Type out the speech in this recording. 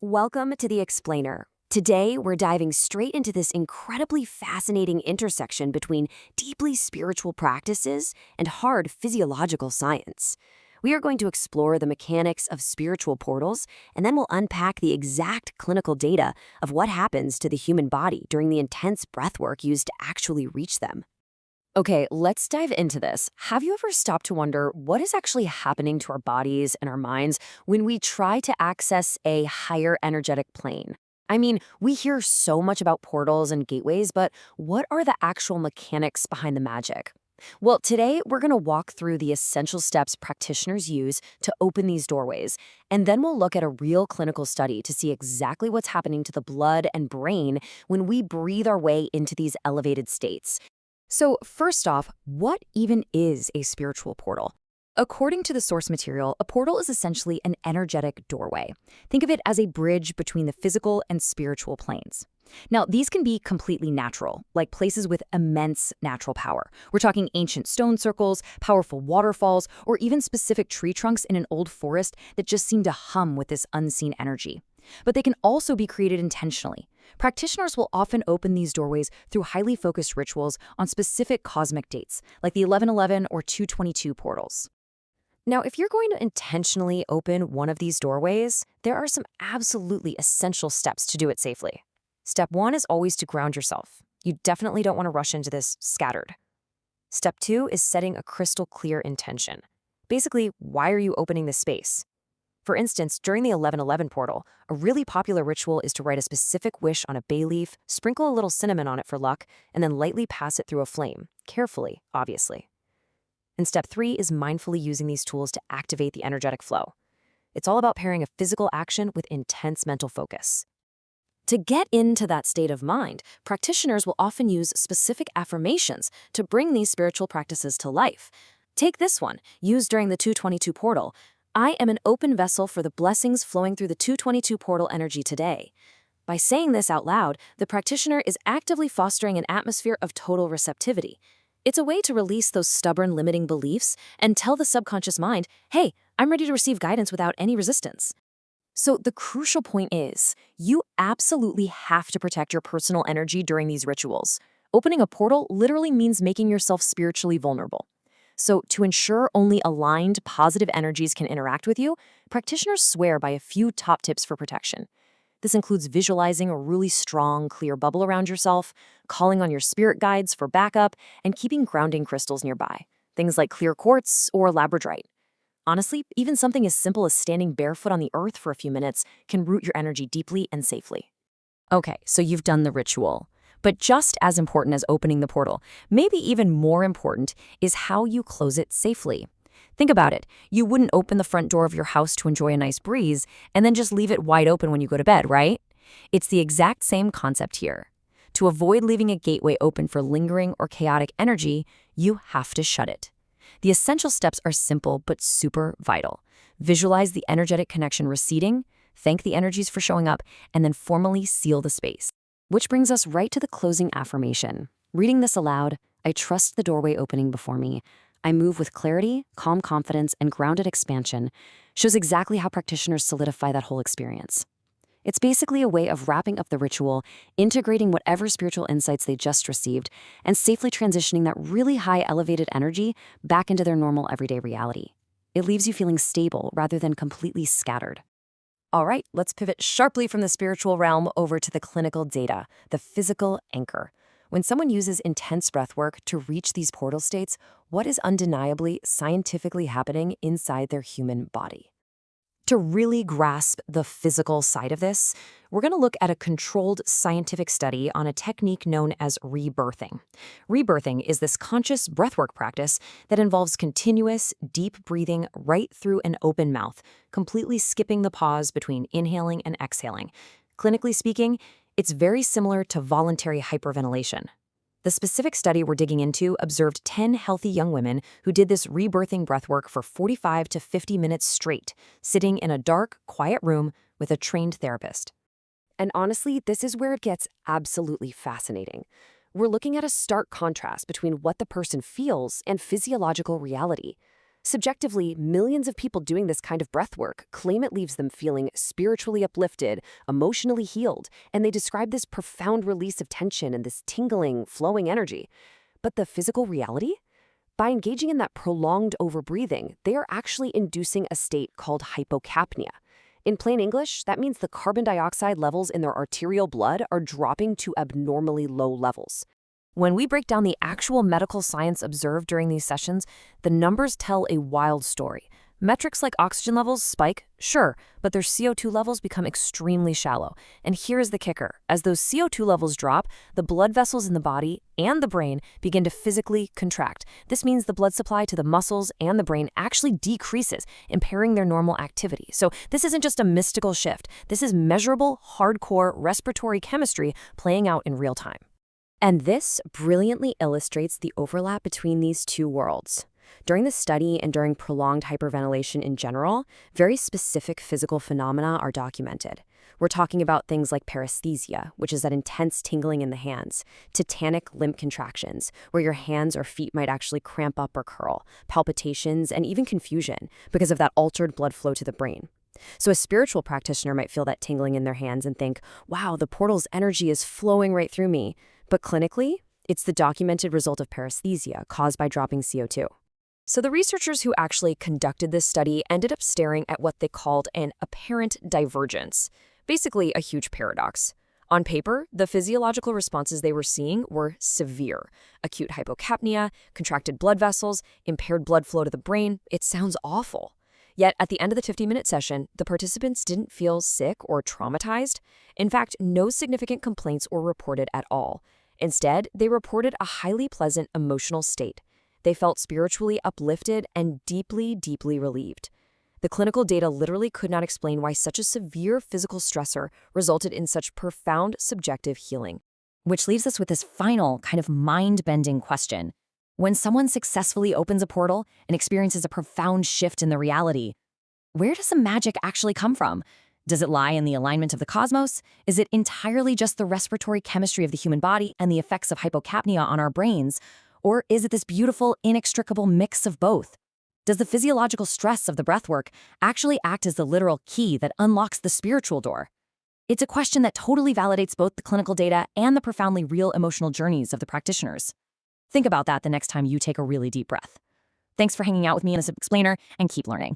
Welcome to The Explainer. Today, we're diving straight into this incredibly fascinating intersection between deeply spiritual practices and hard physiological science. We are going to explore the mechanics of spiritual portals, and then we'll unpack the exact clinical data of what happens to the human body during the intense breathwork used to actually reach them. Okay, let's dive into this. Have you ever stopped to wonder what is actually happening to our bodies and our minds when we try to access a higher energetic plane? I mean, we hear so much about portals and gateways, but what are the actual mechanics behind the magic? Well, today we're going to walk through the essential steps practitioners use to open these doorways, and then we'll look at a real clinical study to see exactly what's happening to the blood and brain when we breathe our way into these elevated states. So first off, what even is a spiritual portal? According to the source material, a portal is essentially an energetic doorway. Think of it as a bridge between the physical and spiritual planes. Now, these can be completely natural, like places with immense natural power. We're talking ancient stone circles, powerful waterfalls, or even specific tree trunks in an old forest that just seem to hum with this unseen energy. But they can also be created intentionally. Practitioners will often open these doorways through highly focused rituals on specific cosmic dates, like the 1111 or 222 portals. Now, if you're going to intentionally open one of these doorways, there are some absolutely essential steps to do it safely. Step 1 is always to ground yourself. You definitely don't want to rush into this scattered. Step 2 is setting a crystal clear intention. Basically, why are you opening this space? For instance, during the 1111 portal, a really popular ritual is to write a specific wish on a bay leaf, sprinkle a little cinnamon on it for luck, and then lightly pass it through a flame. Carefully, obviously. And step 3 is mindfully using these tools to activate the energetic flow. It's all about pairing a physical action with intense mental focus. To get into that state of mind, practitioners will often use specific affirmations to bring these spiritual practices to life. Take this one, used during the 222 portal. I am an open vessel for the blessings flowing through the 222 portal energy today. By saying this out loud, the practitioner is actively fostering an atmosphere of total receptivity. It's a way to release those stubborn, limiting beliefs and tell the subconscious mind, hey, I'm ready to receive guidance without any resistance. So the crucial point is, you absolutely have to protect your personal energy during these rituals. Opening a portal literally means making yourself spiritually vulnerable. So to ensure only aligned, positive energies can interact with you, practitioners swear by a few top tips for protection. This includes visualizing a really strong, clear bubble around yourself, calling on your spirit guides for backup, and keeping grounding crystals nearby, things like clear quartz or labradorite. Honestly, even something as simple as standing barefoot on the earth for a few minutes can root your energy deeply and safely. Okay, so you've done the ritual. But just as important as opening the portal, maybe even more important, is how you close it safely. Think about it. You wouldn't open the front door of your house to enjoy a nice breeze and then just leave it wide open when you go to bed, right? It's the exact same concept here. To avoid leaving a gateway open for lingering or chaotic energy, you have to shut it. The essential steps are simple but super vital. Visualize the energetic connection receding, thank the energies for showing up, and then formally seal the space. Which brings us right to the closing affirmation. Reading this aloud, I trust the doorway opening before me. I move with clarity, calm confidence, and grounded expansion, shows exactly how practitioners solidify that whole experience. It's basically a way of wrapping up the ritual, integrating whatever spiritual insights they just received, and safely transitioning that really high elevated energy back into their normal everyday reality. It leaves you feeling stable rather than completely scattered. All right, let's pivot sharply from the spiritual realm over to the clinical data, the physical anchor. When someone uses intense breathwork to reach these portal states, what is undeniably scientifically happening inside their human body? To really grasp the physical side of this, we're going to look at a controlled scientific study on a technique known as rebirthing. Rebirthing is this conscious breathwork practice that involves continuous, deep breathing right through an open mouth, completely skipping the pause between inhaling and exhaling. Clinically speaking, it's very similar to voluntary hyperventilation. The specific study we're digging into observed 10 healthy young women who did this rebirthing breathwork for 45 to 50 minutes straight, sitting in a dark, quiet room with a trained therapist. And honestly, this is where it gets absolutely fascinating. We're looking at a stark contrast between what the person feels and physiological reality. Subjectively, millions of people doing this kind of breath work claim it leaves them feeling spiritually uplifted, emotionally healed, and they describe this profound release of tension and this tingling, flowing energy. But the physical reality? By engaging in that prolonged overbreathing, they are actually inducing a state called hypocapnia. In plain English, that means the carbon dioxide levels in their arterial blood are dropping to abnormally low levels. When we break down the actual medical science observed during these sessions, the numbers tell a wild story. Metrics like oxygen levels spike, sure, but their CO2 levels become extremely shallow. And here's the kicker. As those CO2 levels drop, the blood vessels in the body and the brain begin to physically contract. This means the blood supply to the muscles and the brain actually decreases, impairing their normal activity. So this isn't just a mystical shift. This is measurable, hardcore respiratory chemistry playing out in real time. And this brilliantly illustrates the overlap between these two worlds. During the study and during prolonged hyperventilation in general, very specific physical phenomena are documented. We're talking about things like paresthesia, which is that intense tingling in the hands, tetanic limb contractions, where your hands or feet might actually cramp up or curl, palpitations, and even confusion because of that altered blood flow to the brain. So a spiritual practitioner might feel that tingling in their hands and think, wow, the portal's energy is flowing right through me. But clinically, it's the documented result of paresthesia caused by dropping CO2. So the researchers who actually conducted this study ended up staring at what they called an apparent divergence, basically a huge paradox. On paper, the physiological responses they were seeing were severe. Acute hypocapnia, contracted blood vessels, impaired blood flow to the brain. It sounds awful. Yet at the end of the 50-minute session, the participants didn't feel sick or traumatized. In fact, no significant complaints were reported at all. Instead, they reported a highly pleasant emotional state. They felt spiritually uplifted and deeply, deeply relieved. The clinical data literally could not explain why such a severe physical stressor resulted in such profound subjective healing. Which leaves us with this final kind of mind-bending question. When someone successfully opens a portal and experiences a profound shift in the reality, where does the magic actually come from? Does it lie in the alignment of the cosmos? Is it entirely just the respiratory chemistry of the human body and the effects of hypocapnia on our brains? Or is it this beautiful, inextricable mix of both? Does the physiological stress of the breathwork actually act as the literal key that unlocks the spiritual door? It's a question that totally validates both the clinical data and the profoundly real emotional journeys of the practitioners. Think about that the next time you take a really deep breath. Thanks for hanging out with me in this explainer, and keep learning.